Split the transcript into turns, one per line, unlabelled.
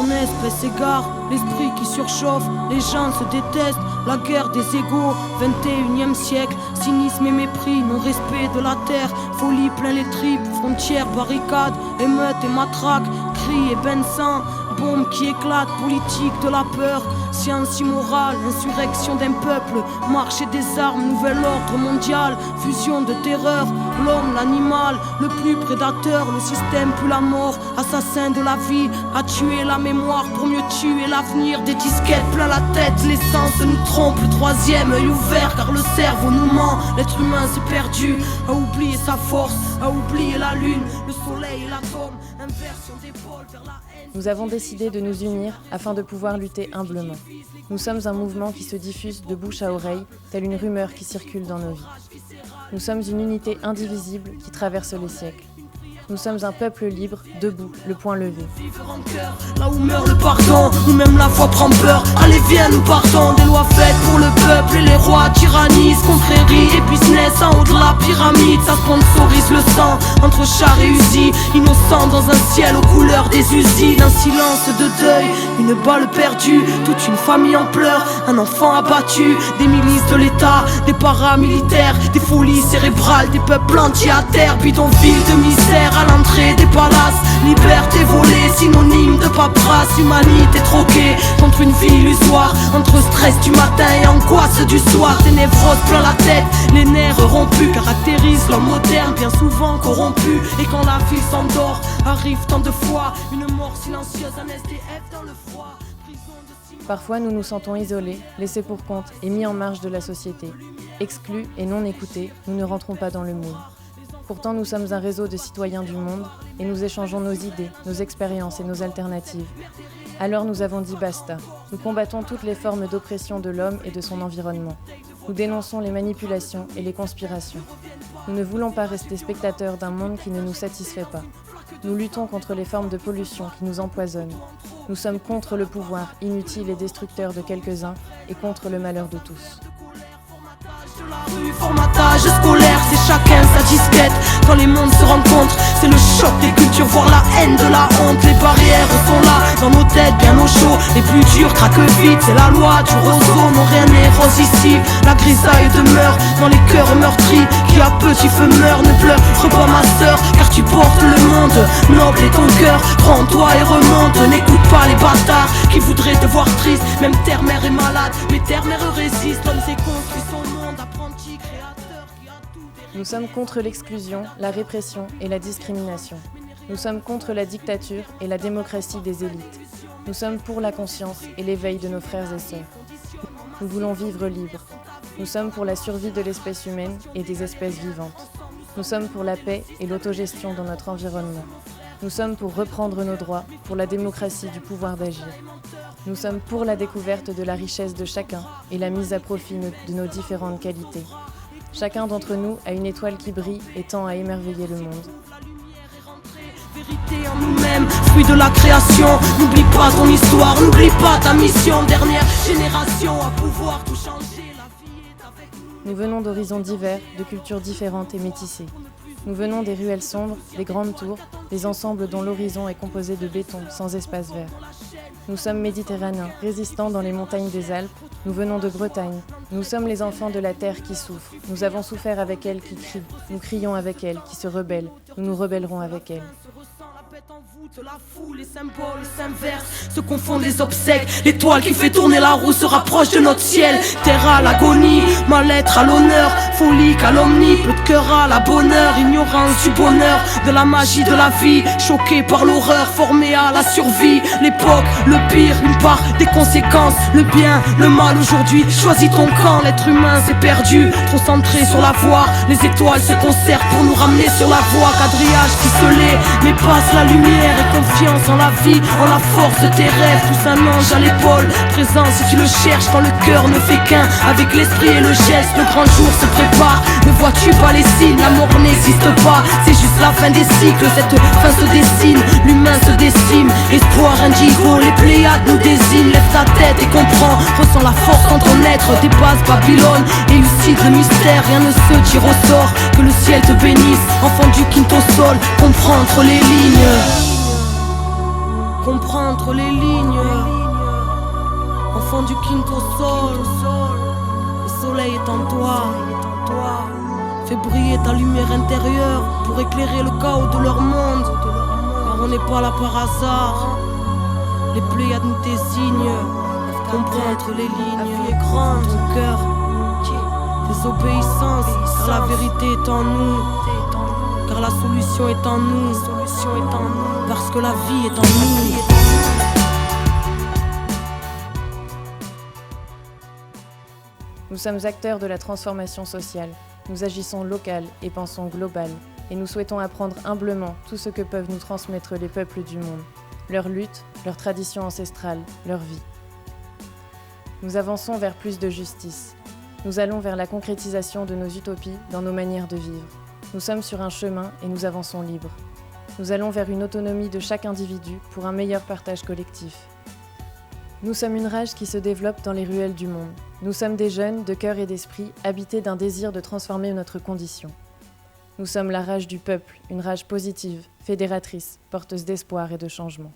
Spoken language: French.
Ton esprit s'égare, l'esprit qui surchauffe, les gens se détestent, la guerre des égaux, 21e siècle, cynisme et mépris, non-respect de la terre, folie plein les tripes, frontières, barricades, émeutes et matraques, cris et bains de sang, bombes qui éclatent, politique de la peur, science immorale, insurrection d'un peuple, marché des armes, nouvel ordre mondial, fusion de terreur, l'homme, l'animal, le plus prédateur, le système plus la mort, assassin de la vie, a tué la mémoire pour mieux tuer l'avenir, des disquettes plein la tête, l'essence nous trompe, le troisième œil ouvert car le cerveau nous ment, l'être humain s'est perdu, a oublié sa force, a oublié la lune, le soleil et l'atome, inversion des pôles vers la haine.
Nous avons décidé de nous unir afin de pouvoir lutter humblement. Nous sommes un mouvement qui se diffuse de bouche à oreille, telle une rumeur qui circule dans nos vies. Nous sommes une unité indivisible qui traverse les siècles. Nous sommes un peuple libre, debout, le poing levé.
Là où meurt le pardon, où même la foi prend peur. Allez viens, nous partons, des lois faites pour le peuple. Et les rois tyrannisent, confréries et business en haut de la pyramide. Ça sponsorise le sang, entre chars et usines. Innocents dans un ciel aux couleurs des usines. Un silence de deuil, une balle perdue. Toute une famille en pleurs, un enfant abattu. Des milices de l'État, des paramilitaires. Des folies cérébrales, des peuples entiers à terre. Bidonville de misère à l'entrée des palaces, liberté volée, synonyme de paperasse, humanité troquée contre une vie illusoire, entre stress du matin et angoisse du soir, des névroses plein la tête, les nerfs rompus caractérisent l'homme moderne, bien souvent corrompu, et quand la vie s'endort, arrive tant de fois, une mort silencieuse, un SDF dans le froid.
Parfois nous nous sentons isolés, laissés pour compte et mis en marge de la société. Exclus et non écoutés, nous ne rentrons pas dans le moule. Pourtant, nous sommes un réseau de citoyens du monde et nous échangeons nos idées, nos expériences et nos alternatives. Alors nous avons dit basta. Nous combattons toutes les formes d'oppression de l'homme et de son environnement. Nous dénonçons les manipulations et les conspirations. Nous ne voulons pas rester spectateurs d'un monde qui ne nous satisfait pas. Nous luttons contre les formes de pollution qui nous empoisonnent. Nous sommes contre le pouvoir inutile et destructeur de quelques-uns et contre le malheur de tous.
Formatage scolaire, c'est chacun sa disquette. Quand les mondes se rencontrent, c'est le choc des cultures, voire la haine de la honte. Les barrières sont là, dans nos têtes, bien au chaud. Les plus durs craquent vite, c'est la loi du roseau. Non, rien n'est rose ici, la grisaille demeure dans les cœurs meurtris. Qui à petit feu meurt, ne pleure pas ma sœur, car tu portes le monde. Noble est ton cœur, prends-toi et remonte. N'écoute pas les bâtards qui voudraient te voir triste. Même terre-mère est malade, mais terre-mère résiste. L'homme s'est construit son monde, apprenti, créateur qui a tout.
Nous sommes contre l'exclusion, la répression et la discrimination. Nous sommes contre la dictature et la démocratie des élites. Nous sommes pour la conscience et l'éveil de nos frères et sœurs. Nous voulons vivre libres. Nous sommes pour la survie de l'espèce humaine et des espèces vivantes. Nous sommes pour la paix et l'autogestion dans notre environnement. Nous sommes pour reprendre nos droits, pour la démocratie du pouvoir d'agir. Nous sommes pour la découverte de la richesse de chacun et la mise à profit de nos différentes qualités. Chacun d'entre nous a une étoile qui brille et tend à émerveiller le monde.
Vérité en nous-mêmes, fruit de la création. N'oublie pas ton histoire, n'oublie pas ta mission. Dernière génération à pouvoir tout changer. La vie est avec nous.
Nous venons d'horizons divers, de cultures différentes et métissées. Nous venons des ruelles sombres, des grandes tours, des ensembles dont l'horizon est composé de béton sans espace vert. Nous sommes méditerranéens, résistants dans les montagnes des Alpes. Nous venons de Bretagne. Nous sommes les enfants de la terre qui souffrent. Nous avons souffert avec elle qui crie. Nous crions avec elle qui se rebelle. Nous nous rebellerons avec elle.
La foule, les symboles s'inversent, se confondent les obsèques. L'étoile qui fait tourner la roue se rapproche de notre ciel. Terre à l'agonie, mal-être à l'honneur, folie, calomnie, peu de cœur à la bonheur, ignorance du bonheur, de la magie de la vie, choqué par l'horreur, formé à la survie. L'époque, le pire, une part des conséquences, le bien, le mal aujourd'hui. Choisis ton camp, l'être humain s'est perdu, trop centré sur la voie. Les étoiles se concertent pour nous ramener sur la voie. Quadrillage ficelé, mais passe la lumière. Et confiance en la vie, en la force de tes rêves. Pousse un ange à l'épaule, présent si tu le cherches. Quand le cœur ne fait qu'un, avec l'esprit et le geste. Le grand jour se prépare, ne vois-tu pas les signes? L'amour n'existe pas, c'est juste la fin des cycles. Cette fin se dessine, l'humain se décime. Espoir indigo, les Pléiades nous désignent. Lève ta tête et comprends, ressens la force en ton être. Dépasse Babylone, élucide le mystère. Rien ne se tire au sort, que le ciel te bénisse. Enfant du quinto sol, comprends entre les lignes. Comprendre entre les lignes. Enfant du quinto sol, le soleil est en toi. Fais briller ta lumière intérieure pour éclairer le chaos de leur monde. Car on n'est pas là par hasard. Les Pléiades nous désignent. Comprends entre les lignes. La vie est grande, ton cœur. Désobéissance, car la vérité est en nous. Car la solution est en nous. Parce que la vie est en nous.
Nous sommes acteurs de la transformation sociale. Nous agissons local et pensons global. Et nous souhaitons apprendre humblement tout ce que peuvent nous transmettre les peuples du monde. Leur lutte, leur tradition ancestrale, leur vie. Nous avançons vers plus de justice. Nous allons vers la concrétisation de nos utopies dans nos manières de vivre. Nous sommes sur un chemin et nous avançons libres. Nous allons vers une autonomie de chaque individu pour un meilleur partage collectif. Nous sommes une rage qui se développe dans les ruelles du monde. Nous sommes des jeunes de cœur et d'esprit habités d'un désir de transformer notre condition. Nous sommes la rage du peuple, une rage positive, fédératrice, porteuse d'espoir et de changement.